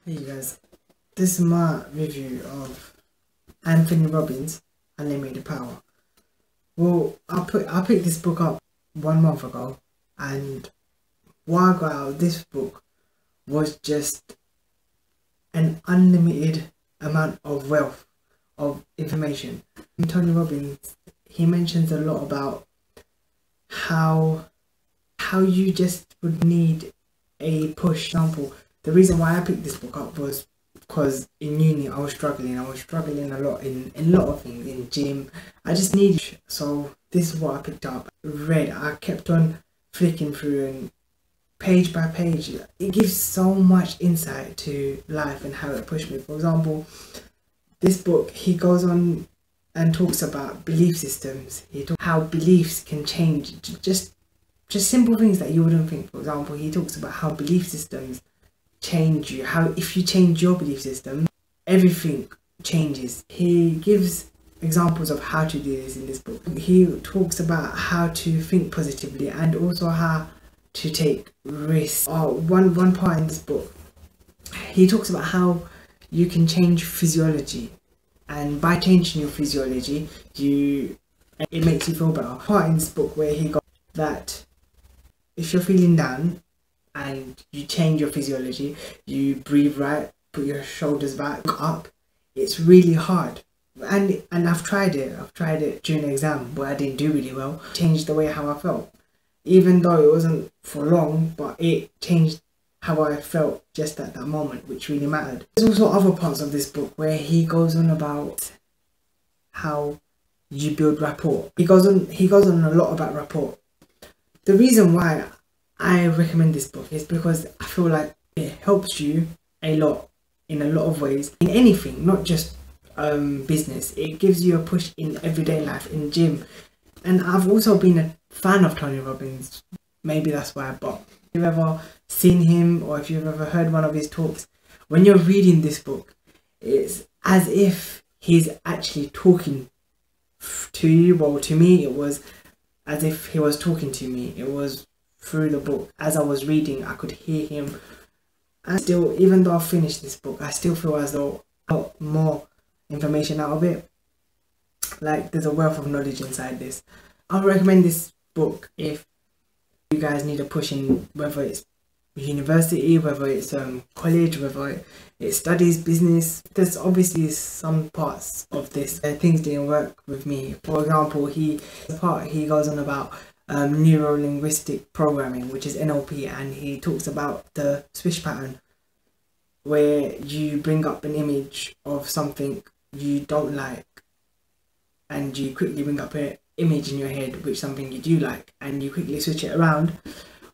Hey you guys, this is my review of Tony Robbins' Unlimited Power. Well, I picked this book up 1 month ago, and what I got out of this book was just an unlimited amount of wealth of information. Tony Robbins, he mentions a lot about how you just would need a push. For example, the reason why I picked this book up was because in uni I was struggling. I was struggling a lot in a lot of things, in gym. I just needed, so this is what I picked up, read. I kept on flicking through, and page by page it gives so much insight to life and how it pushed me. For example, this book, he goes on and talks about belief systems. He talks how beliefs can change, just simple things that you wouldn't think. For example, he talks about how belief systems change you, how if you change your belief system, everything changes. He gives examples of how to do this in this book. He talks about how to think positively and also how to take risks. One part in this book, he talks about how you can change physiology, and by changing your physiology, it makes you feel better. Part in this book where he got that if you're feeling down and you change your physiology, you breathe right, put your shoulders back, look up, it's really hard. And I've tried it during the exam where I didn't do really well. Changed the way how I felt, even though it wasn't for long, but it changed how I felt just at that moment, which really mattered. There's also other parts of this book where he goes on about how you build rapport. He goes on a lot about rapport. The reason why I recommend this book is because I feel like it helps you a lot in a lot of ways, in anything, not just business. It gives you a push in everyday life, in gym. And I've also been a fan of Tony Robbins. Maybe that's why. But if you've ever seen him or if you've ever heard one of his talks, when you're reading this book, it's as if he's actually talking to you. Well, to me it was as if he was talking to me. It was through the book. As I was reading, I could hear him. And still, even though I finished this book, I still feel as though I got more information out of it. Like, there's a wealth of knowledge inside this. I would recommend this book if you guys need a push in, whether it's university, whether it's college, whether it's studies, business. There's obviously some parts of this things didn't work with me. For example, he goes on about neuro-linguistic programming, which is NLP, and he talks about the swish pattern, where you bring up an image of something you don't like and you quickly bring up an image in your head which something you do like, and you quickly switch it around,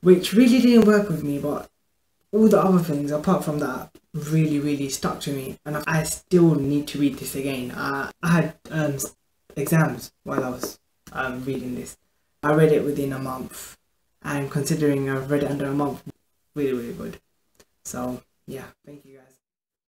which really didn't work with me. But all the other things apart from that really stuck to me, and I still need to read this again. I had exams while I was reading this. I read it within a month, and considering I've read it under a month, really good. So yeah, thank you guys.